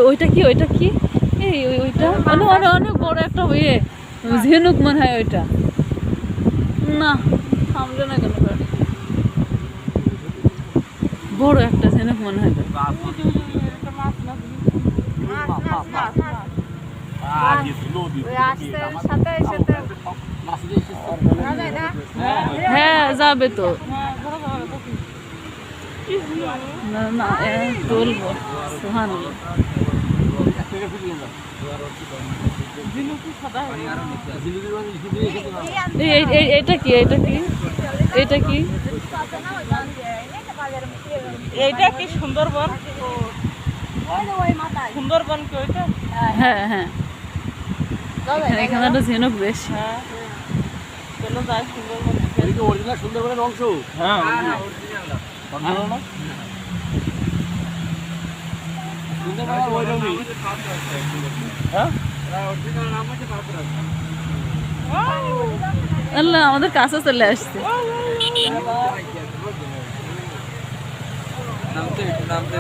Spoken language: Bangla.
ওইটা কি ওইটা কি এই ওইটা অনেক অনেক অনেক বড় একটা ইয়ে ঝিনুক মনে হয় ওইটা না থামলে না কেন গাড়ি বড় একটা ঝিনুক মনে হয় হ্যাঁ যাবে তো না না বলবো সুহান এটা কি এটা কি এটা কি এইটা কি সুন্দরবন সুন্দরবন কি ওইটা হ্যাঁ হ্যাঁ এখানে একটা ঝিনুক বেশি হ্যাঁ চলো যাই সুন্দরবন অরিজিনাল সুন্দরবনের অংশ হ্যাঁ আল্লাহ আমাদের কাছে চলে আসছে নামতে